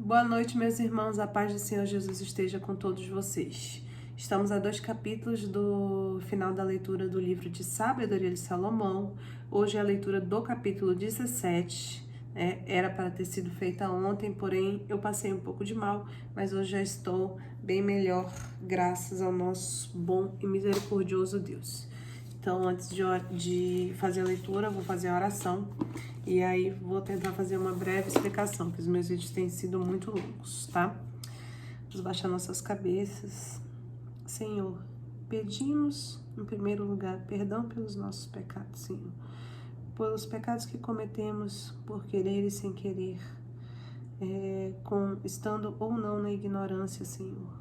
Boa noite, meus irmãos. A paz do Senhor Jesus esteja com todos vocês. Estamos a 2 capítulos do final da leitura do livro de Sabedoria de Salomão. Hoje é a leitura do capítulo 17. Era para ter sido feita ontem, porém eu passei um pouco de mal, mas hoje já estou bem melhor, graças ao nosso bom e misericordioso Deus. Então, antes de fazer a leitura, vou fazer a oração e aí vou tentar fazer uma breve explicação, porque os meus vídeos têm sido muito longos, tá? Vamos baixar nossas cabeças. Senhor, pedimos, em primeiro lugar, perdão pelos nossos pecados, Senhor. Pelos pecados que cometemos por querer e sem querer, estando ou não na ignorância, Senhor.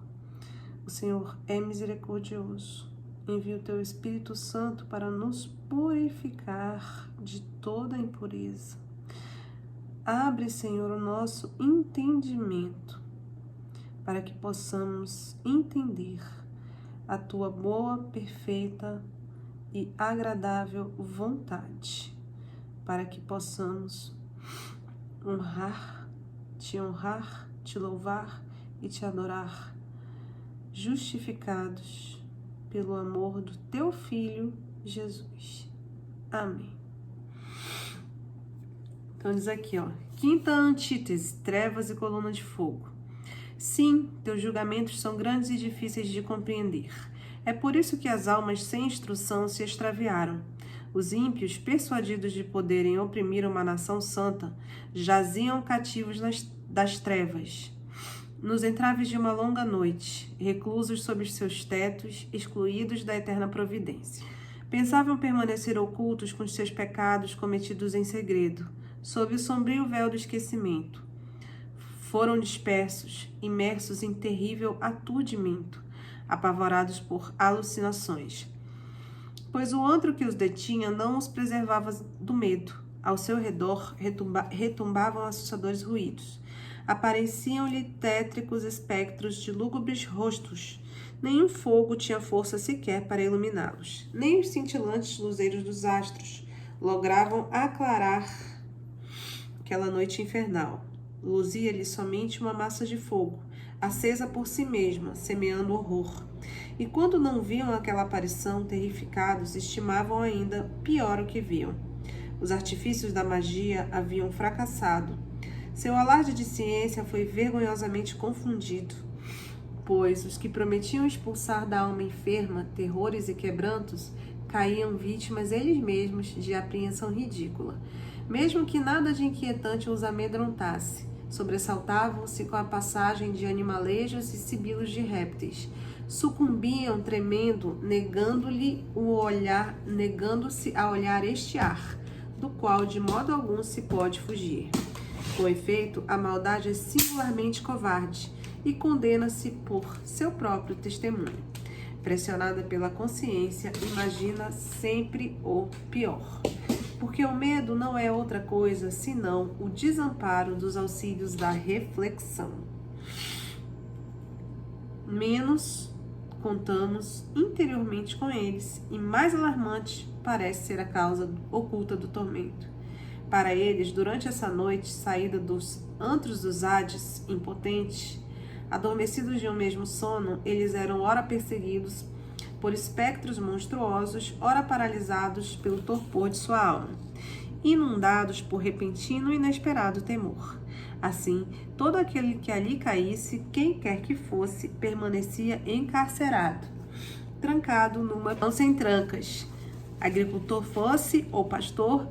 O Senhor é misericordioso. Envia o Teu Espírito Santo para nos purificar de toda impureza. Abre, Senhor, o nosso entendimento para que possamos entender a Tua boa, perfeita e agradável vontade, para que possamos honrar, Te louvar e Te adorar, justificados pelo amor do Teu Filho, Jesus. Amém. Então diz aqui, quinta antítese, trevas e coluna de fogo. Sim, teus julgamentos são grandes e difíceis de compreender. É por isso que as almas sem instrução se extraviaram. Os ímpios, persuadidos de poderem oprimir uma nação santa, jaziam cativos das trevas, nos entraves de uma longa noite, reclusos sob os seus tetos, excluídos da eterna providência. Pensavam permanecer ocultos com os seus pecados cometidos em segredo, sob o sombrio véu do esquecimento. Foram dispersos, imersos em terrível aturdimento, apavorados por alucinações. Pois o antro que os detinha não os preservava do medo. Ao seu redor retumbavam assustadores ruídos. Apareciam-lhe tétricos espectros de lúgubres rostos. Nenhum fogo tinha força sequer para iluminá-los. Nem os cintilantes luzeiros dos astros logravam aclarar aquela noite infernal. Luzia-lhe somente uma massa de fogo, acesa por si mesma, semeando horror. E quando não viam aquela aparição, terrificados, estimavam ainda pior o que viam. Os artifícios da magia haviam fracassado. Seu alarde de ciência foi vergonhosamente confundido, pois os que prometiam expulsar da alma enferma terrores e quebrantos caíam vítimas eles mesmos de apreensão ridícula. Mesmo que nada de inquietante os amedrontasse, sobressaltavam-se com a passagem de animalejos e sibilos de répteis. Sucumbiam tremendo, negando-se a olhar este ar, do qual de modo algum se pode fugir. Com efeito, a maldade é singularmente covarde e condena-se por seu próprio testemunho. Pressionada pela consciência, imagina sempre o pior. Porque o medo não é outra coisa senão o desamparo dos auxílios da reflexão. Menos contamos interiormente com eles, e mais alarmante parece ser a causa oculta do tormento. Para eles, durante essa noite, saída dos antros dos Hades, impotentes, adormecidos de um mesmo sono, eles eram ora perseguidos por espectros monstruosos, ora paralisados pelo torpor de sua alma, inundados por repentino e inesperado temor. Assim, todo aquele que ali caísse, quem quer que fosse, permanecia encarcerado, trancado numa sem trancas, agricultor fosse ou pastor,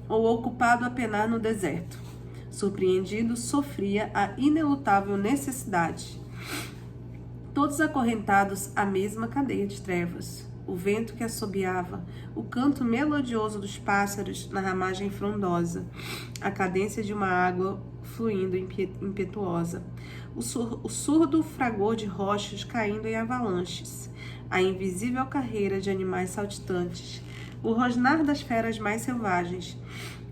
ou ocupado a penar no deserto. Surpreendido, sofria a inelutável necessidade. Todos acorrentados à mesma cadeia de trevas. O vento que assobiava, o canto melodioso dos pássaros na ramagem frondosa, a cadência de uma água fluindo impetuosa, o surdo fragor de rochas caindo em avalanches, a invisível carreira de animais saltitantes, o rosnar das feras mais selvagens,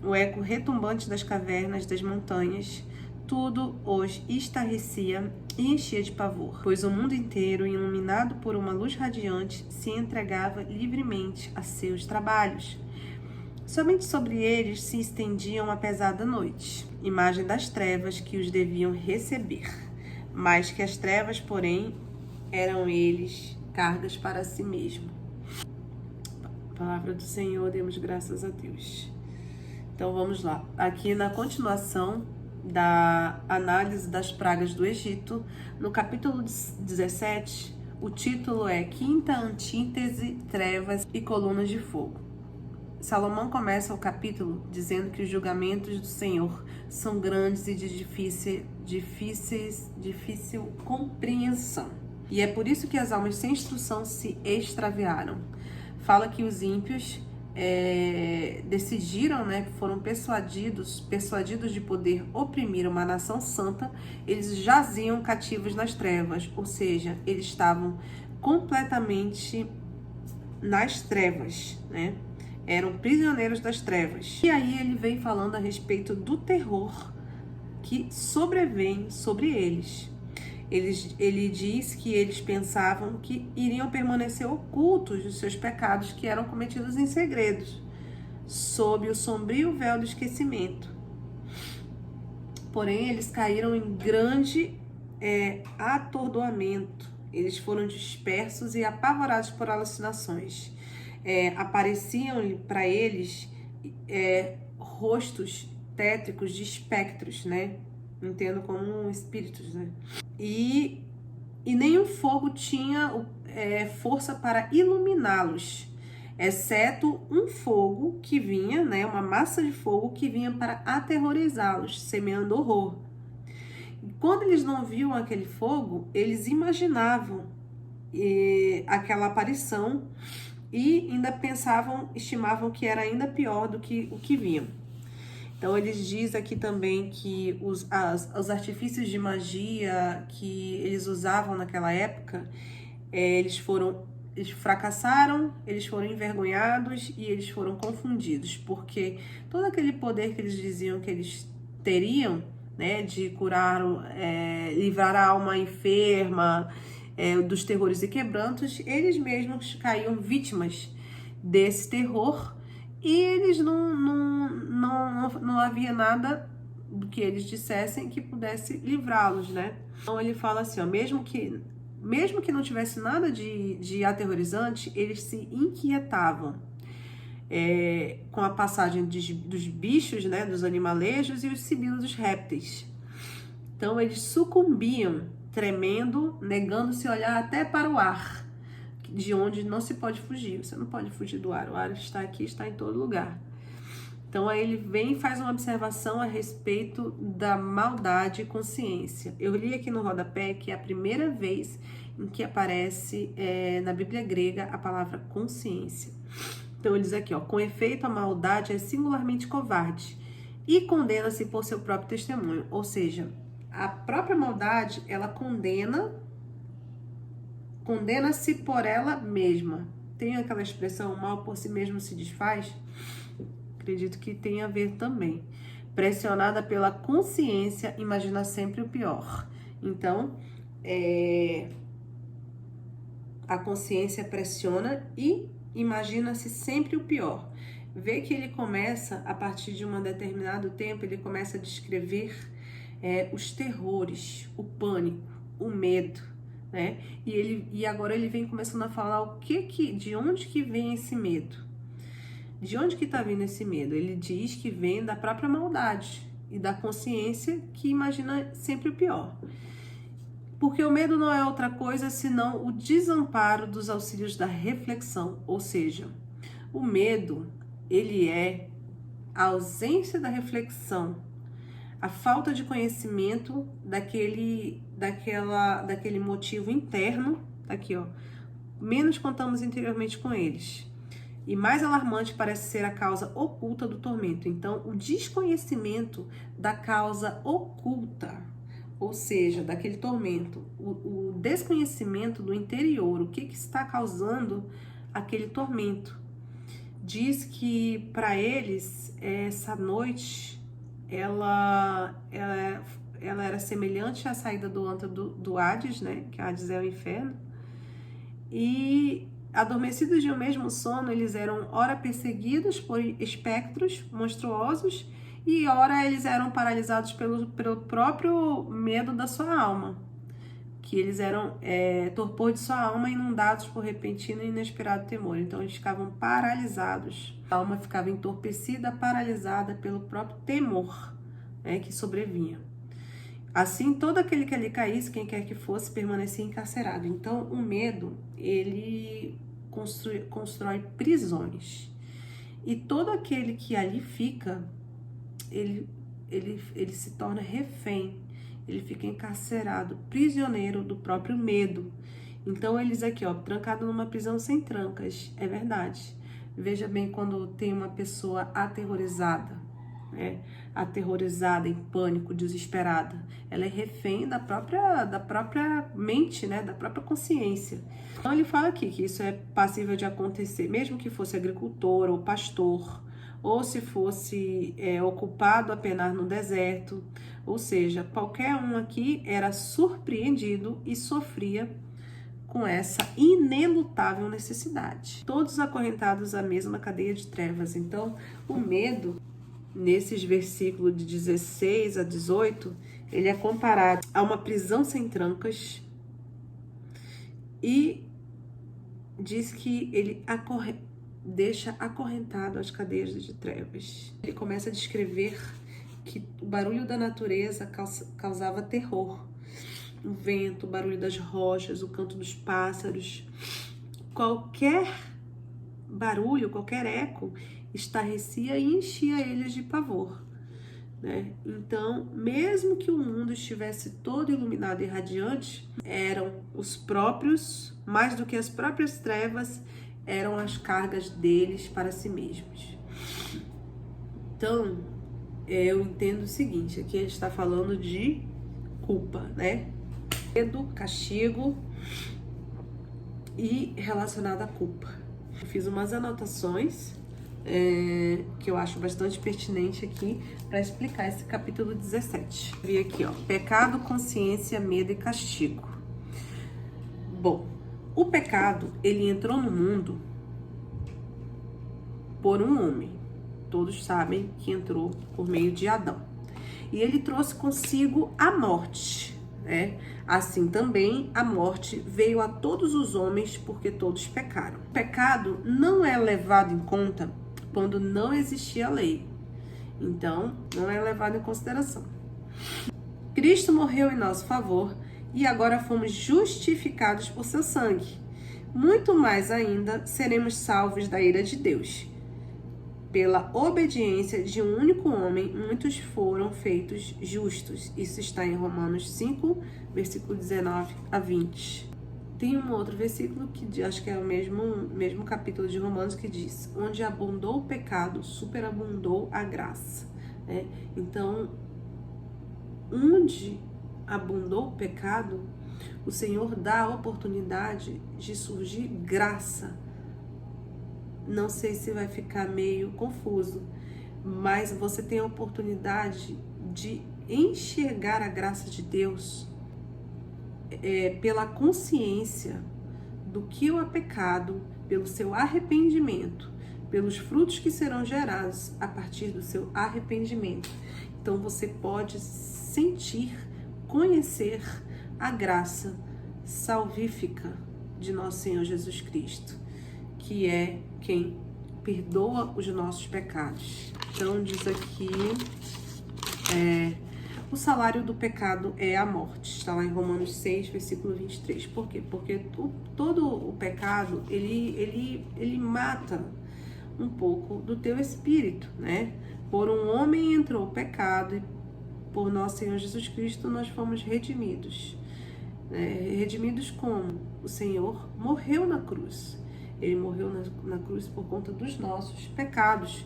o eco retumbante das cavernas das montanhas, tudo os estarrecia e enchia de pavor, pois o mundo inteiro, iluminado por uma luz radiante, se entregava livremente a seus trabalhos. Somente sobre eles se estendia uma pesada noite, imagem das trevas que os deviam receber, mas que as trevas, porém, eram eles cargas para si mesmo. Palavra do Senhor, demos graças a Deus. Então vamos lá. Aqui na continuação da análise das pragas do Egito, no capítulo 17, o título é Quinta Antítese, Trevas e Colunas de Fogo. Salomão começa o capítulo dizendo que os julgamentos do Senhor são grandes e de difícil compreensão. E é por isso que as almas sem instrução se extraviaram. Fala que os ímpios decidiram, foram persuadidos de poder oprimir uma nação santa. Eles jaziam cativos nas trevas, ou seja, eles estavam completamente nas trevas, eram prisioneiros das trevas. E aí ele vem falando a respeito do terror que sobrevém sobre eles. Ele diz que eles pensavam que iriam permanecer ocultos dos seus pecados que eram cometidos em segredos, sob o sombrio véu do esquecimento. Porém, eles caíram em grande atordoamento. Eles foram dispersos e apavorados por alucinações. Apareciam para eles rostos tétricos de espectros, Entendo como espíritos, E nenhum fogo tinha força para iluminá-los, exceto um fogo que vinha, uma massa de fogo que vinha para aterrorizá-los, semeando horror. E quando eles não viam aquele fogo, eles imaginavam aquela aparição e ainda estimavam que era ainda pior do que o que viam. Então, eles dizem aqui também que os artifícios de magia que eles usavam naquela época, eles fracassaram, eles foram envergonhados e eles foram confundidos, porque todo aquele poder que eles diziam que eles teriam, de curar, livrar a alma enferma dos terrores e quebrantos, eles mesmos caíam vítimas desse terror. E eles não havia nada do que eles dissessem que pudesse livrá-los, Então ele fala assim, mesmo que não tivesse nada de aterrorizante, eles se inquietavam com a passagem dos bichos, dos animalejos e os sibilos dos répteis. Então eles sucumbiam, tremendo, negando-se a olhar até para o ar, de onde não se pode fugir. Você não pode fugir do ar. O ar está aqui, está em todo lugar. Então, aí ele vem e faz uma observação a respeito da maldade e consciência. Eu li aqui no rodapé que é a primeira vez em que aparece na Bíblia grega a palavra consciência. Então, ele diz aqui, com efeito, a maldade é singularmente covarde e condena-se por seu próprio testemunho. Ou seja, a própria maldade, ela condena-se por ela mesma. Tem aquela expressão, o mal por si mesmo se desfaz? Acredito que tem a ver também. Pressionada pela consciência, imagina sempre o pior. Então, a consciência pressiona e imagina-se sempre o pior. Vê que ele começa, a partir de um determinado tempo, ele começa a descrever os terrores, o pânico, o medo, E agora ele vem começando a falar de onde que vem esse medo. De onde que está vindo esse medo? Ele diz que vem da própria maldade e da consciência que imagina sempre o pior. Porque o medo não é outra coisa senão o desamparo dos auxílios da reflexão. Ou seja, o medo, ele é a ausência da reflexão, a falta de conhecimento daquele motivo interno, aqui menos contamos interiormente com eles. E mais alarmante parece ser a causa oculta do tormento. Então, o desconhecimento da causa oculta, ou seja, daquele tormento, o desconhecimento do interior, o que está causando aquele tormento. Diz que para eles, essa noite, ela era semelhante à saída do antro do Hades, que Hades é o inferno, e Adormecidos de um mesmo sono, eles eram ora perseguidos por espectros monstruosos e ora eles eram paralisados pelo próprio medo da sua alma, que eles eram torpor de sua alma, inundados por repentino e inesperado temor. Então eles ficavam paralisados, a alma ficava entorpecida, paralisada pelo próprio temor, né, que sobrevinha. Assim, todo aquele que ali caísse, quem quer que fosse, permanecia encarcerado. Então, o medo, ele constrói prisões. E todo aquele que ali fica, ele se torna refém. Ele fica encarcerado, prisioneiro do próprio medo. Então, eles aqui, ó, trancado numa prisão sem trancas. É verdade. Veja bem quando tem uma pessoa aterrorizada, né? Aterrorizada, em pânico, desesperada. Ela é refém da própria mente, né? Da própria consciência. Então ele fala aqui que isso é passível de acontecer, mesmo que fosse agricultor ou pastor, ou se fosse ocupado a penar no deserto. Ou seja, qualquer um aqui era surpreendido e sofria com essa inelutável necessidade. Todos acorrentados à mesma cadeia de trevas. Então, o medo, nesses versículos de 16 a 18, ele é comparado a uma prisão sem trancas e diz que ele deixa acorrentado às cadeias de trevas. Ele começa a descrever que o barulho da natureza causava terror. O vento, o barulho das rochas, o canto dos pássaros, qualquer barulho, qualquer eco, estarrecia e enchia eles de pavor, né? Então, mesmo que o mundo estivesse todo iluminado e radiante, eram os próprios, mais do que as próprias trevas, eram as cargas deles para si mesmos. Então, eu entendo o seguinte, aqui a gente está falando de culpa, né? Medo, castigo e relacionado à culpa. Eu fiz umas anotações que eu acho bastante pertinente aqui para explicar esse capítulo 17. Vi aqui, ó, pecado, consciência, medo e castigo. Bom, o pecado, ele entrou no mundo por um homem. Todos sabem que entrou por meio de Adão. E ele trouxe consigo a morte, né? Assim também a morte veio a todos os homens porque todos pecaram. O pecado não é levado em conta quando não existia a lei. Então, não é levado em consideração. Cristo morreu em nosso favor e agora fomos justificados por seu sangue. Muito mais ainda seremos salvos da ira de Deus. Pela obediência de um único homem, muitos foram feitos justos. Isso está em Romanos 5, versículo 19 a 20. Tem um outro versículo que acho que é o mesmo capítulo de Romanos que diz: onde abundou o pecado, superabundou a graça. Né? Então, onde abundou o pecado, o Senhor dá a oportunidade de surgir graça. Não sei se vai ficar meio confuso, mas você tem a oportunidade de enxergar a graça de Deus pela consciência do que é pecado, pelo seu arrependimento, pelos frutos que serão gerados a partir do seu arrependimento. Então você pode sentir, conhecer a graça salvífica de nosso Senhor Jesus Cristo, que é quem perdoa os nossos pecados. Então diz aqui, o salário do pecado é a morte. Está lá em Romanos 6, versículo 23. Por quê? Porque todo o pecado, ele mata um pouco do teu espírito, né? Por um homem entrou o pecado e por nosso Senhor Jesus Cristo nós fomos redimidos. Redimidos como? O Senhor morreu na cruz. Ele morreu na cruz por conta dos nossos pecados,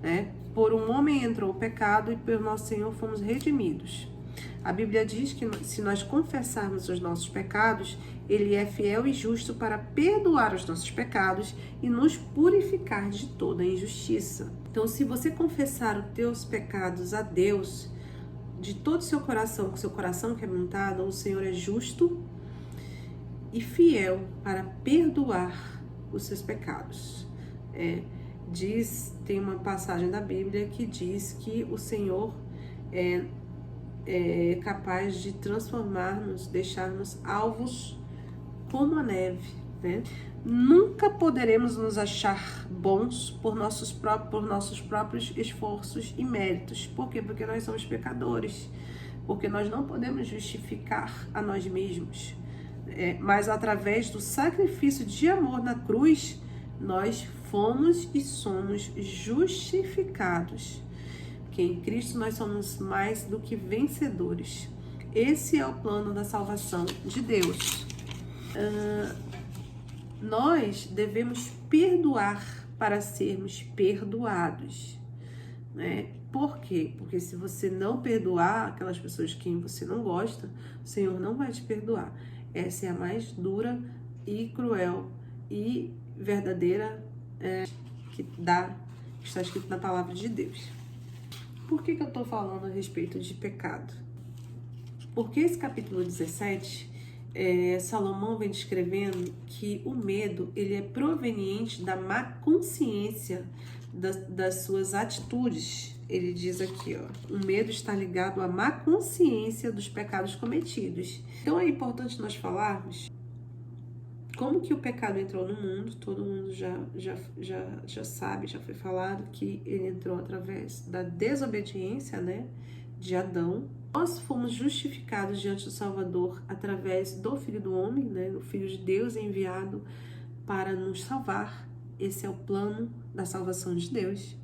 né? Por um homem entrou o pecado e pelo nosso Senhor fomos redimidos. A Bíblia diz que se nós confessarmos os nossos pecados, Ele é fiel e justo para perdoar os nossos pecados e nos purificar de toda injustiça. Então, se você confessar os teus pecados a Deus, de todo o seu coração, com seu coração quebrantado, o Senhor é justo e fiel para perdoar os seus pecados. Tem uma passagem da Bíblia que diz que o Senhor é capaz de transformar-nos, deixar-nos alvos como a neve, né? Nunca poderemos nos achar bons por nossos próprios esforços e méritos. Por quê? Porque nós somos pecadores. Porque nós não podemos justificar a nós mesmos. Mas através do sacrifício de amor na cruz, nós fomos e somos justificados. Que em Cristo nós somos mais do que vencedores. Esse é o plano da salvação de Deus. Nós devemos perdoar para sermos perdoados, né? Por quê? Porque se você não perdoar aquelas pessoas de quem você não gosta, o Senhor não vai te perdoar. Essa é a mais dura e cruel e verdadeira que está escrito na palavra de Deus. Por que eu estou falando a respeito de pecado? Porque esse capítulo 17, Salomão vem descrevendo que o medo ele é proveniente da má consciência das suas atitudes. Ele diz aqui, o medo está ligado à má consciência dos pecados cometidos. Então é importante nós falarmos como que o pecado entrou no mundo. Todo mundo já sabe, já foi falado que ele entrou através da desobediência, né, de Adão. Nós fomos justificados diante do Salvador através do Filho do Homem, né, o Filho de Deus enviado para nos salvar. Esse é o plano da salvação de Deus.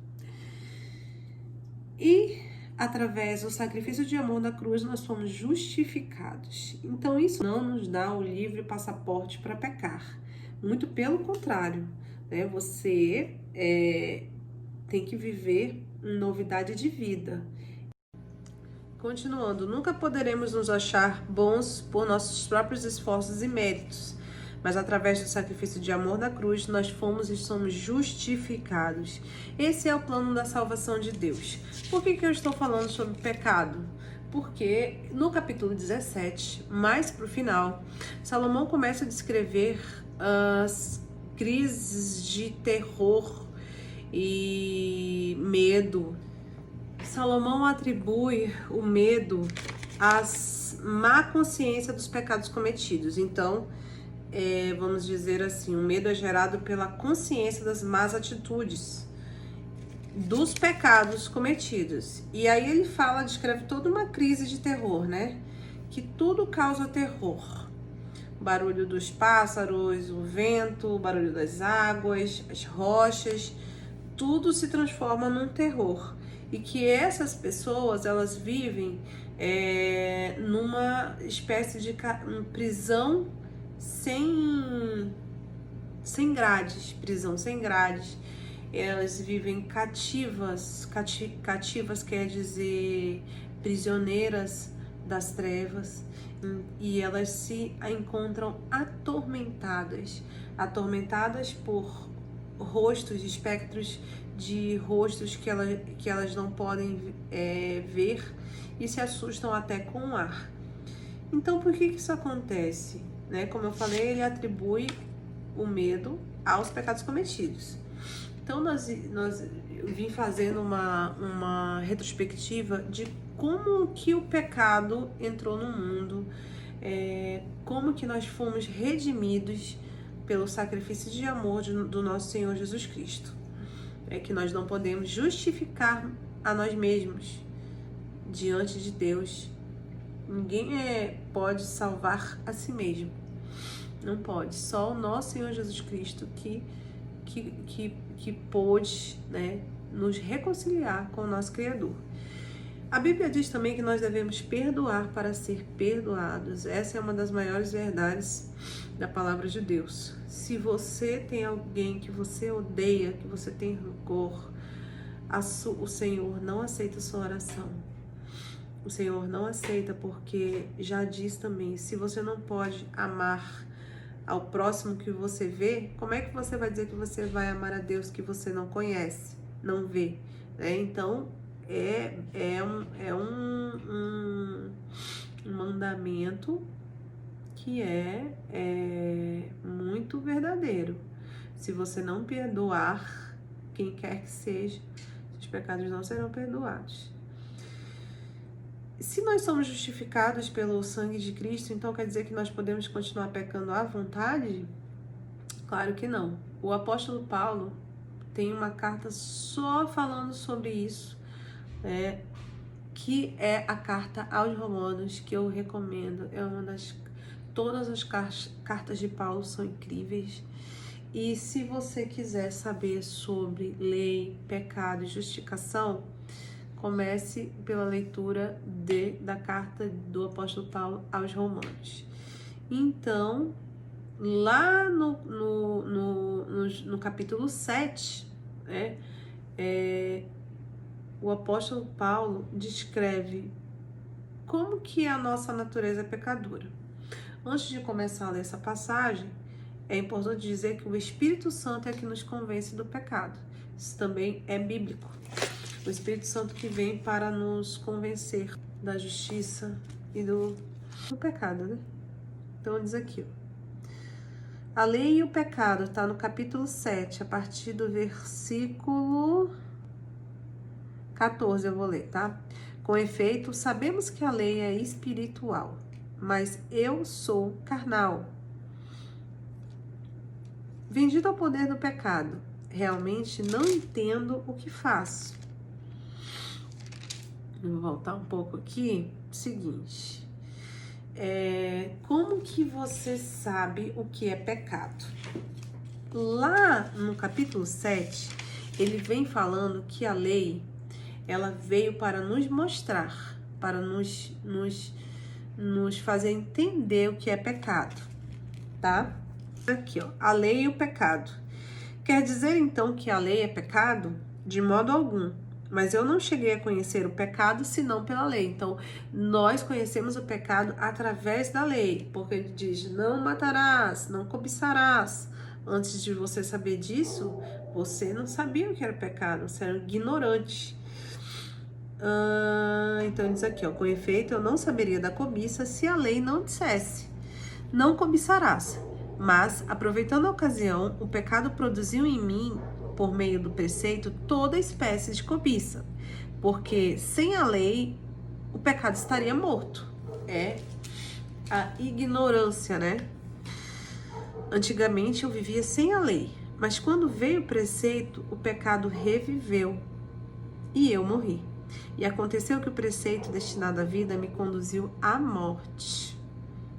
E através do sacrifício de amor na cruz nós fomos justificados. Então isso não nos dá o livre passaporte para pecar. Muito pelo contrário, né? Você tem que viver em novidade de vida. Continuando, nunca poderemos nos achar bons por nossos próprios esforços e méritos, mas através do sacrifício de amor da cruz, nós fomos e somos justificados. Esse é o plano da salvação de Deus. Por que eu estou falando sobre pecado? Porque no capítulo 17, mais para o final, Salomão começa a descrever as crises de terror e medo. Salomão atribui o medo à má consciência dos pecados cometidos. Então, vamos dizer assim, o medo é gerado pela consciência das más atitudes, dos pecados cometidos. E aí ele descreve toda uma crise de terror, né? Que tudo causa terror. O barulho dos pássaros, o vento, o barulho das águas, as rochas, tudo se transforma num terror. E que essas pessoas, elas vivem numa espécie de prisão sem grades. Elas vivem cativas quer dizer prisioneiras das trevas, e elas se encontram atormentadas por rostos, espectros de rostos que elas não podem ver, e se assustam até com o ar. Então, por que isso acontece? Né? Como eu falei, ele atribui o medo aos pecados cometidos. Então, eu vim fazendo uma retrospectiva de como que o pecado entrou no mundo, como que nós fomos redimidos pelo sacrifício de amor do nosso Senhor Jesus Cristo. Que nós não podemos justificar a nós mesmos diante de Deus. Ninguém pode salvar a si mesmo. Não pode. Só o nosso Senhor Jesus Cristo que pôde, né, nos reconciliar com o nosso Criador. A Bíblia diz também que nós devemos perdoar para ser perdoados. Essa é uma das maiores verdades da palavra de Deus. Se você tem alguém que você odeia, que você tem rancor, o Senhor não aceita a sua oração. O Senhor não aceita, porque já diz também, se você não pode amar ao próximo que você vê, como é que você vai dizer que você vai amar a Deus que você não conhece, não vê? Então, é um mandamento que é muito verdadeiro. Se você não perdoar quem quer que seja, seus pecados não serão perdoados. Se nós somos justificados pelo sangue de Cristo, então quer dizer que nós podemos continuar pecando à vontade? Claro que não. O apóstolo Paulo tem uma carta só falando sobre isso, que é a carta aos Romanos, que eu recomendo. Todas as cartas de Paulo são incríveis. E se você quiser saber sobre lei, pecado e justificação, comece pela leitura da carta do apóstolo Paulo aos Romanos. Então, lá no capítulo 7, o apóstolo Paulo descreve como que a nossa natureza é pecadora. Antes de começar a ler essa passagem, é importante dizer que o Espírito Santo é que nos convence do pecado. Isso também é bíblico. O Espírito Santo que vem para nos convencer da justiça e do pecado, né? Então diz aqui, a lei e o pecado, está no capítulo 7, a partir do versículo 14, eu vou ler, tá? Com efeito, sabemos que a lei é espiritual, mas eu sou carnal, vendido ao poder do pecado. Realmente não entendo o que faço. Vou voltar um pouco aqui. Seguinte, como que você sabe o que é pecado? Lá no capítulo 7, ele vem falando que a lei, ela veio para nos mostrar, para nos fazer entender o que é pecado, tá? Aqui, ó, a lei e o pecado. Quer dizer, então, que a lei é pecado? De modo algum. Mas eu não cheguei a conhecer o pecado senão pela lei. Então, nós conhecemos o pecado através da lei, porque ele diz, não matarás, não cobiçarás. Antes de você saber disso, você não sabia o que era pecado, você era ignorante. Então diz aqui, ó, com efeito, eu não saberia da cobiça se a lei não dissesse, não cobiçarás. Mas, aproveitando a ocasião, o pecado produziu em mim, por meio do preceito, toda espécie de cobiça. Porque sem a lei, o pecado estaria morto. É a ignorância, né? Antigamente eu vivia sem a lei, mas quando veio o preceito, o pecado reviveu e eu morri. E aconteceu que o preceito destinado à vida me conduziu à morte,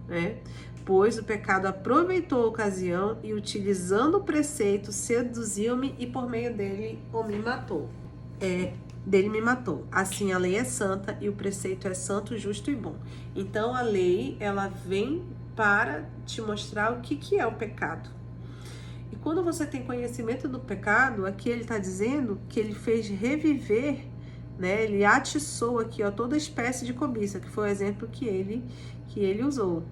né? Pois o pecado aproveitou a ocasião e, utilizando o preceito, seduziu-me e por meio dele me matou. Dele me matou. Assim a lei é santa e o preceito é santo, justo e bom. Então a lei, ela vem para te mostrar o que é o pecado. E quando você tem conhecimento do pecado, aqui ele está dizendo que ele fez reviver, né? Ele atiçou aqui, ó, toda espécie de cobiça, que foi o exemplo que ele usou.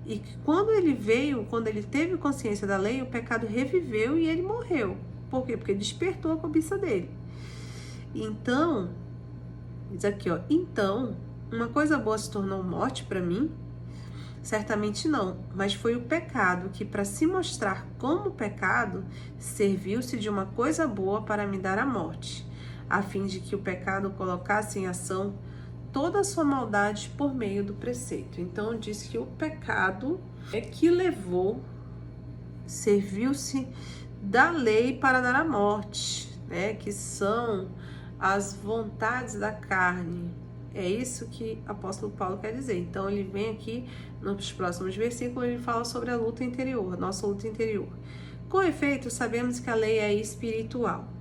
E quando ele teve consciência da lei, o pecado reviveu e ele morreu. Por quê? Porque despertou a cobiça dele. Então, diz aqui, ó, então, uma coisa boa se tornou morte para mim? Certamente não, mas foi o pecado que, para se mostrar como pecado, serviu-se de uma coisa boa para me dar a morte, a fim de que o pecado colocasse em ação toda a sua maldade por meio do preceito. Então diz que o pecado é que serviu-se da lei para dar a morte, né? Que são as vontades da carne. É isso que o apóstolo Paulo quer dizer. Então ele vem aqui nos próximos versículos, ele fala sobre a luta interior, nossa luta interior. Com efeito, sabemos que a lei é espiritual,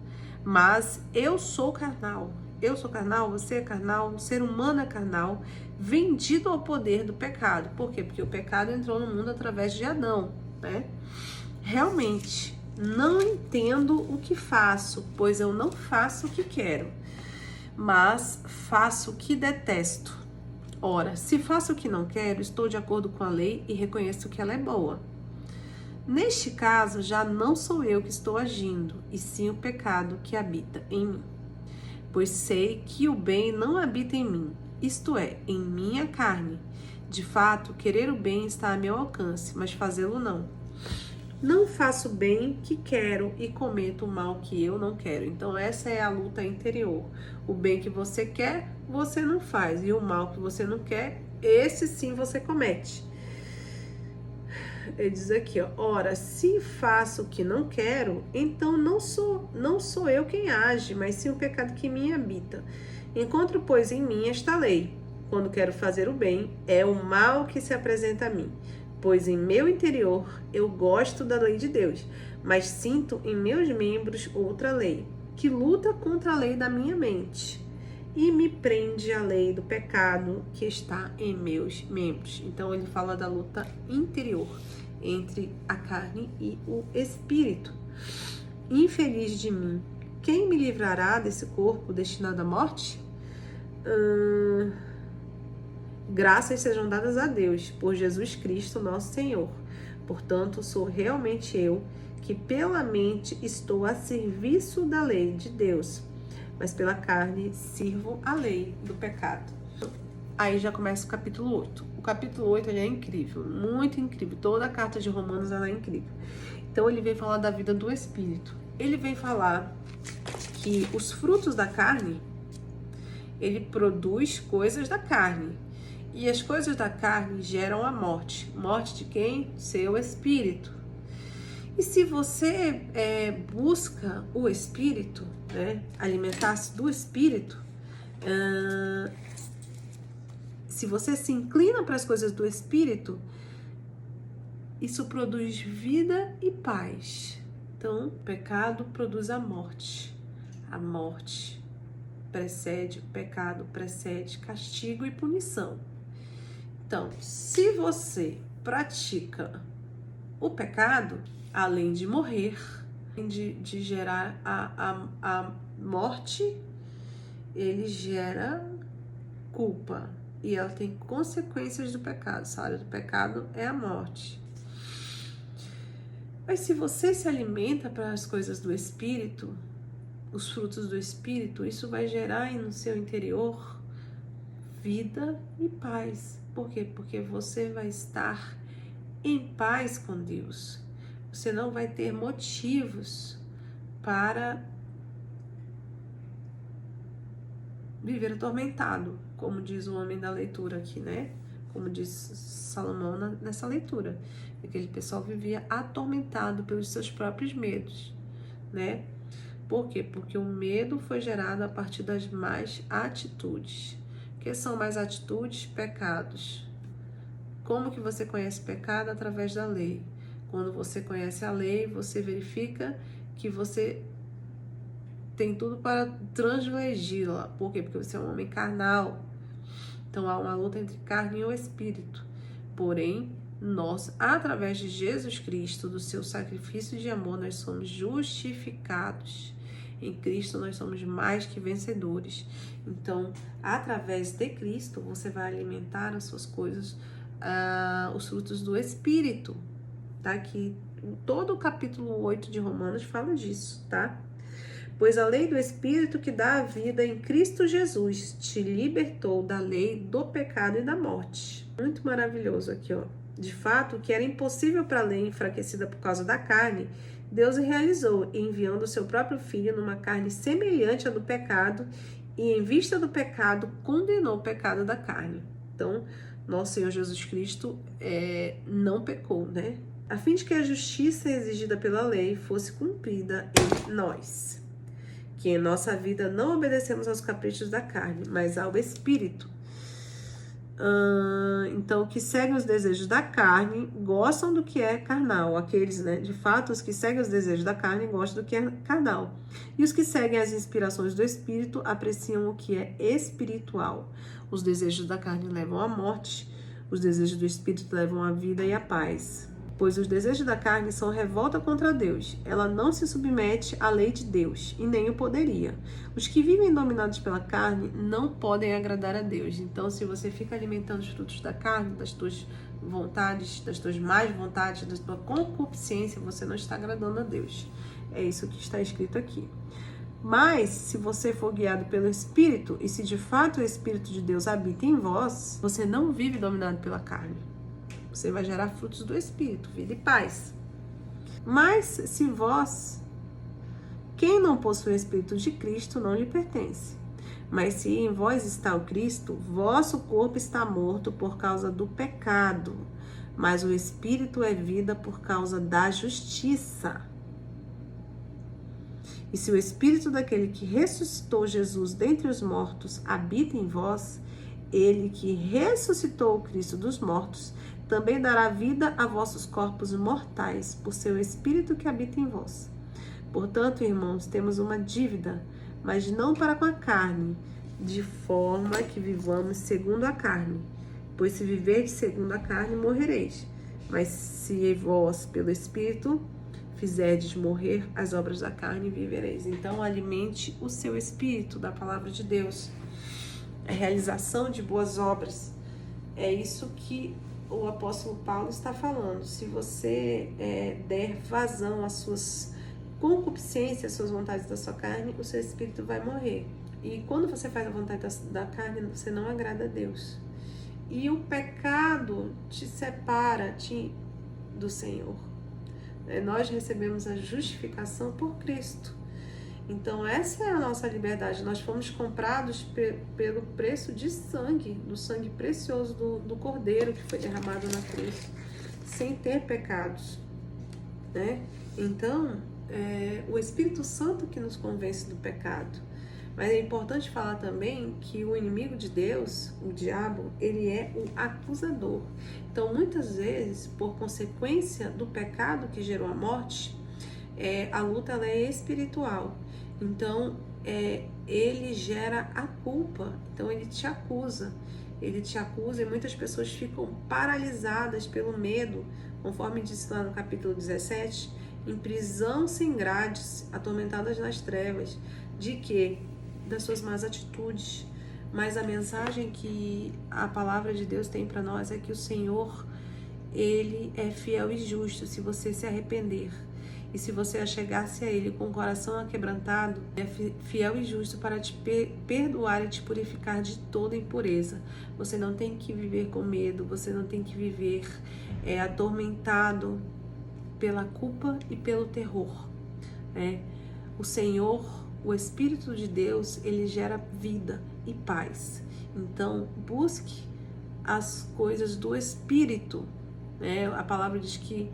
mas eu sou carnal. Eu sou carnal, você é carnal, o ser humano é carnal, vendido ao poder do pecado. Por quê? Porque o pecado entrou no mundo através de Adão, né? Realmente, não entendo o que faço, pois eu não faço o que quero, mas faço o que detesto. Ora, se faço o que não quero, estou de acordo com a lei e reconheço que ela é boa. Neste caso, já não sou eu que estou agindo, e sim o pecado que habita em mim. Pois sei que o bem não habita em mim, isto é, em minha carne. De fato, querer o bem está a meu alcance, mas fazê-lo não. Não faço o bem que quero e cometo o mal que eu não quero. Então essa é a luta interior. O bem que você quer, você não faz. E o mal que você não quer, esse sim você comete. Ele diz aqui, ó, ora, se faço o que não quero, então não sou eu quem age, mas sim o pecado que em mim habita. Encontro, pois, em mim esta lei. Quando quero fazer o bem, é o mal que se apresenta a mim. Pois em meu interior eu gosto da lei de Deus, mas sinto em meus membros outra lei, que luta contra a lei da minha mente e me prende à lei do pecado que está em meus membros. Então ele fala da luta interior entre a carne e o espírito. Infeliz de mim, quem me livrará desse corpo destinado à morte? Graças sejam dadas a Deus por Jesus Cristo, nosso Senhor. Portanto, sou realmente eu que pela mente estou a serviço da lei de Deus, mas pela carne sirvo a lei do pecado. Aí já começa o capítulo 8. O capítulo 8 ele é incrível, muito incrível. Toda a carta de Romanos ela é incrível. Então ele vem falar da vida do Espírito. Ele vem falar que os frutos da carne, ele produz coisas da carne. E as coisas da carne geram a morte. Morte de quem? Seu espírito. E se você busca o espírito, né, alimentar-se do espírito, se você se inclina para as coisas do espírito, isso produz vida e paz. Então, o pecado produz a morte. A morte precede, o pecado precede castigo e punição. Então, se você pratica o pecado, além de morrer, de gerar a morte, ele gera culpa. E ela tem consequências do pecado. O salário do pecado é a morte. Mas se você se alimenta para as coisas do Espírito, os frutos do Espírito, isso vai gerar aí no seu interior vida e paz. Por quê? Porque você vai estar em paz com Deus. Você não vai ter motivos para viver atormentado, como diz o homem da leitura aqui, né? Como diz Salomão nessa leitura. Aquele pessoal vivia atormentado pelos seus próprios medos, né? Por quê? Porque o medo foi gerado a partir das más atitudes. O que são más atitudes? Pecados. Como que você conhece pecado? Através da lei. Quando você conhece a lei, você verifica que você tem tudo para transgredi-la. Por quê? Porque você é um homem carnal. Então há uma luta entre carne e o espírito. Porém, nós, através de Jesus Cristo, do seu sacrifício de amor, nós somos justificados. Em Cristo nós somos mais que vencedores. Então, através de Cristo, você vai alimentar as suas coisas, os frutos do Espírito. Tá? Aqui, todo o capítulo 8 de Romanos fala disso, tá? Pois a lei do Espírito que dá a vida em Cristo Jesus te libertou da lei do pecado e da morte. Muito maravilhoso aqui, ó. De fato, o que era impossível para a lei enfraquecida por causa da carne, Deus realizou, enviando o seu próprio Filho numa carne semelhante à do pecado e, em vista do pecado, condenou o pecado da carne. Então, nosso Senhor Jesus Cristo não pecou, né? A fim de que a justiça exigida pela lei fosse cumprida em nós, que em nossa vida não obedecemos aos caprichos da carne, mas ao Espírito. Então, que seguem os desejos da carne gostam do que é carnal. Aqueles, né? De fato, os que seguem os desejos da carne gostam do que é carnal. E os que seguem as inspirações do Espírito apreciam o que é espiritual. Os desejos da carne levam à morte, os desejos do Espírito levam à vida e à paz. Pois os desejos da carne são revolta contra Deus. Ela não se submete à lei de Deus, e nem o poderia. Os que vivem dominados pela carne não podem agradar a Deus. Então, se você fica alimentando os frutos da carne, das tuas vontades, das tuas más vontades, da tua concupiscência, você não está agradando a Deus. É isso que está escrito aqui. Mas, se você for guiado pelo Espírito, e se de fato o Espírito de Deus habita em vós, você não vive dominado pela carne. Você vai gerar frutos do Espírito, vida e paz. Mas se vós, quem não possui o Espírito de Cristo, não lhe pertence. Mas se em vós está o Cristo, vosso corpo está morto por causa do pecado, mas o Espírito é vida por causa da justiça. E se o Espírito daquele que ressuscitou Jesus dentre os mortos habita em vós, ele que ressuscitou o Cristo dos mortos, também dará vida a vossos corpos mortais, por seu Espírito que habita em vós. Portanto, irmãos, temos uma dívida, mas não para com a carne, de forma que vivamos segundo a carne. Pois se viverdes segundo a carne, morrereis. Mas se vós, pelo Espírito, fizerdes morrer as obras da carne, vivereis. Então, alimente o seu espírito da palavra de Deus. A realização de boas obras. É isso que o apóstolo Paulo está falando. Se você der vazão às suas concupiscências, às suas vontades da sua carne, o seu espírito vai morrer. E quando você faz a vontade da carne, você não agrada a Deus. E o pecado te separa do Senhor. Nós recebemos a justificação por Cristo. Então essa é a nossa liberdade. Nós fomos comprados pelo preço de sangue, do sangue precioso do Cordeiro que foi derramado na cruz, sem ter pecados, né? Então o Espírito Santo que nos convence do pecado. Mas é importante falar também que o inimigo de Deus, o diabo, ele é o acusador. Então, muitas vezes, por consequência do pecado que gerou a morte, a luta ela é espiritual. Então, ele gera a culpa. Então, ele te acusa. Ele te acusa e muitas pessoas ficam paralisadas pelo medo, conforme disse lá no capítulo 17, em prisão sem grades, atormentadas nas trevas. De quê? Das suas más atitudes. Mas a mensagem que a palavra de Deus tem para nós é que o Senhor, ele é fiel e justo se você se arrepender. E se você achegar-se a ele com o coração aquebrantado, é fiel e justo para te perdoar e te purificar de toda impureza. Você não tem que viver com medo, você não tem que viver atormentado pela culpa e pelo terror. O Senhor, o Espírito de Deus, ele gera vida e paz. Então, busque as coisas do Espírito. A palavra diz que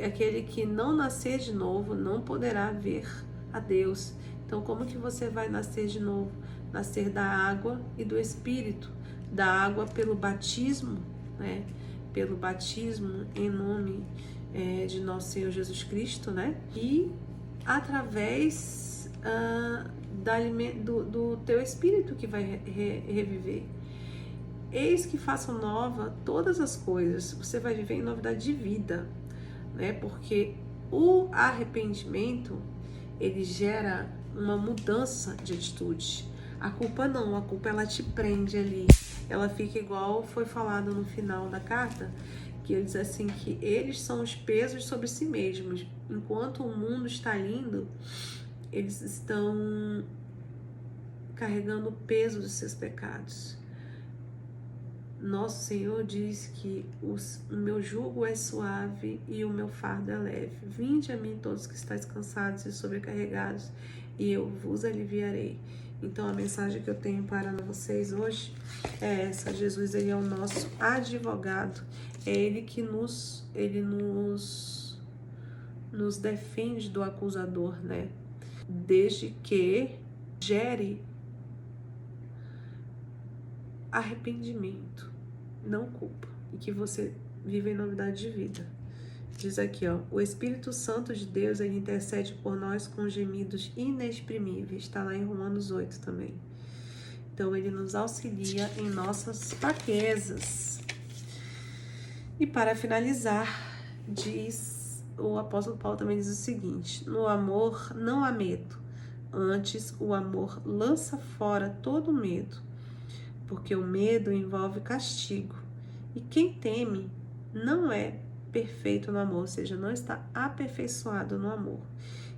aquele que não nascer de novo não poderá ver a Deus. Então, como que você vai nascer de novo? Nascer da água e do Espírito. Da água pelo batismo, pelo batismo em nome de nosso Senhor Jesus Cristo, e através do teu espírito que vai reviver. Eis que façam nova todas as coisas. Você vai viver em novidade de vida, porque o arrependimento ele gera uma mudança de atitude. A culpa não, a culpa ela te prende ali. Ela fica igual foi falado no final da carta, que ele diz assim que eles são os pesos sobre si mesmos. Enquanto o mundo está lindo, eles estão carregando o peso dos seus pecados. Nosso Senhor diz que o meu jugo é suave e o meu fardo é leve. Vinde a mim todos que estáis cansados e sobrecarregados, e eu vos aliviarei. Então a mensagem que eu tenho para vocês hoje é essa. Jesus, ele é o nosso advogado. É ele que nos defende do acusador, desde que gere arrependimento, não culpa, e que você viva em novidade de vida. Diz aqui, o Espírito Santo de Deus, ele intercede por nós com gemidos inexprimíveis. Está lá em Romanos 8 também. Então, ele nos auxilia em nossas fraquezas. E para finalizar, o apóstolo Paulo também diz o seguinte: no amor não há medo, antes o amor lança fora todo medo, porque o medo envolve castigo, e quem teme não é perfeito no amor, ou seja, não está aperfeiçoado no amor.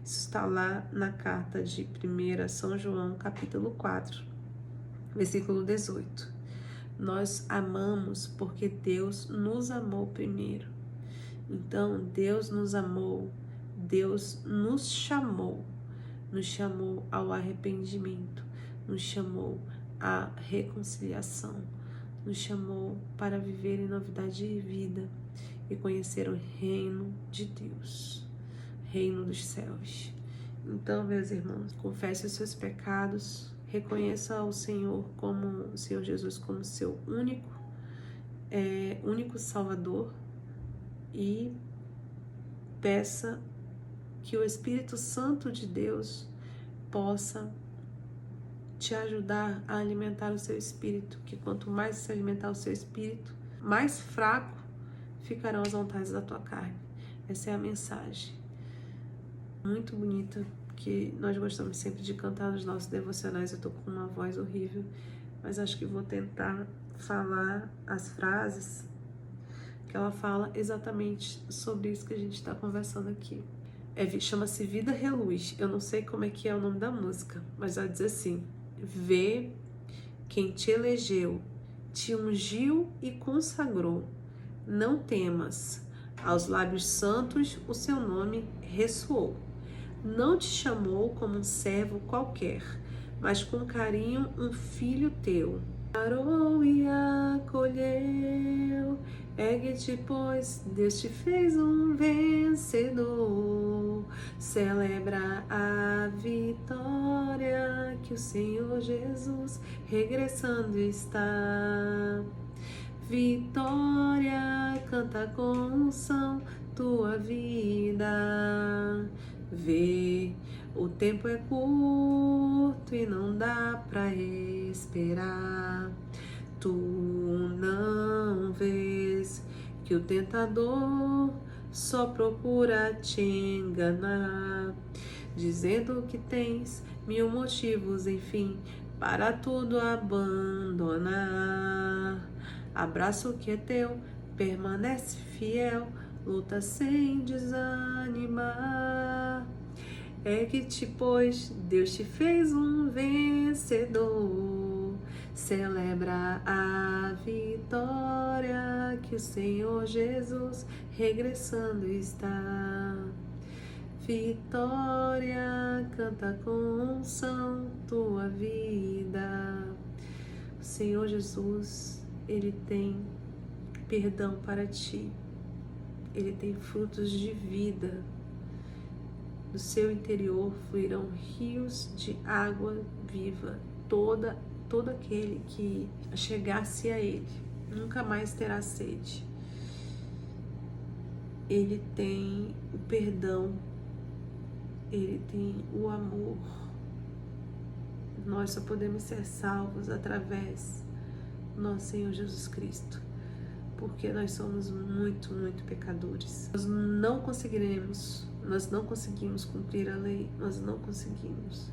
Isso está lá na carta de 1 São João, capítulo 4, versículo 18. Nós amamos porque Deus nos amou primeiro. Então, Deus nos amou Deus nos chamou ao arrependimento, nos chamou à reconciliação, nos chamou para viver em novidade de vida e conhecer o reino de Deus, reino dos céus. Então, meus irmãos, confesse os seus pecados, reconheça o Senhor Jesus como seu único Salvador e peça que o Espírito Santo de Deus possa te ajudar a alimentar o seu espírito, que quanto mais se alimentar o seu espírito, mais fraco ficarão as vontades da tua carne. Essa é a mensagem muito bonita que nós gostamos sempre de cantar nos nossos devocionais. Eu tô com uma voz horrível, mas acho que vou tentar falar as frases que ela fala exatamente sobre isso que a gente está conversando aqui. Chama-se Vida Reluz. Eu não sei como é que é o nome da música, mas ela diz assim: vê quem te elegeu, te ungiu e consagrou. Não temas, aos lábios santos o seu nome ressoou. Não te chamou como um servo qualquer, mas com carinho um filho teu. Parou e acolheu, ergue-te, pois Deus te fez um vencedor. Celebra a vitória que o Senhor Jesus regressando está. Vitória, canta com unção tua vida. Vê, o tempo é curto e não dá pra esperar. Tu não vês que o tentador só procura te enganar, dizendo que tens 1000 motivos, enfim, para tudo abandonar. Abraça o que é teu, permanece fiel, luta sem desanimar. Ergue-te, pois Deus te fez um vencedor. Celebra a vitória que o Senhor Jesus regressando está. Vitória, canta com unção tua vida. O Senhor Jesus, Ele tem perdão para ti. Ele tem frutos de vida. Do seu interior fluirão rios de água viva. Todo aquele que chegasse a Ele nunca mais terá sede. Ele tem o perdão. Ele tem o amor. Nós só podemos ser salvos através do nosso Senhor Jesus Cristo, porque nós somos muito, muito pecadores. Nós não conseguimos cumprir a lei, nós não conseguimos.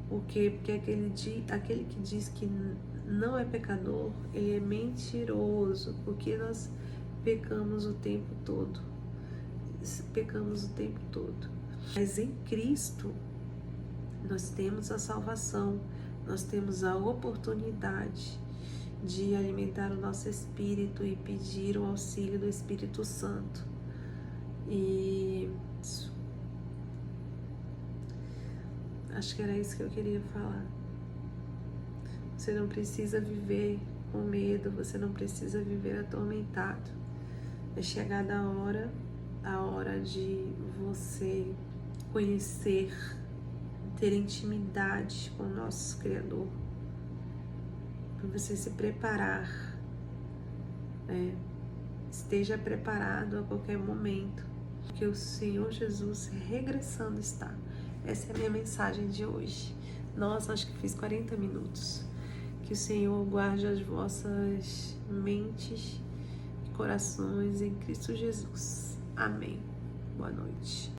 Por quê? Porque aquele que diz que não é pecador, ele é mentiroso, porque nós pecamos o tempo todo. Mas em Cristo, nós temos a salvação, nós temos a oportunidade de alimentar o nosso espírito e pedir o auxílio do Espírito Santo. E acho que era isso que eu queria falar. Você não precisa viver com medo, você não precisa viver atormentado. É chegada a hora de você conhecer, ter intimidade com o nosso Criador, para você se preparar, né? Esteja preparado a qualquer momento, porque o Senhor Jesus regressando está. Essa é a minha mensagem de hoje. Nossa, acho que fiz 40 minutos. Que o Senhor guarde as vossas mentes e corações em Cristo Jesus. Amém. Boa noite.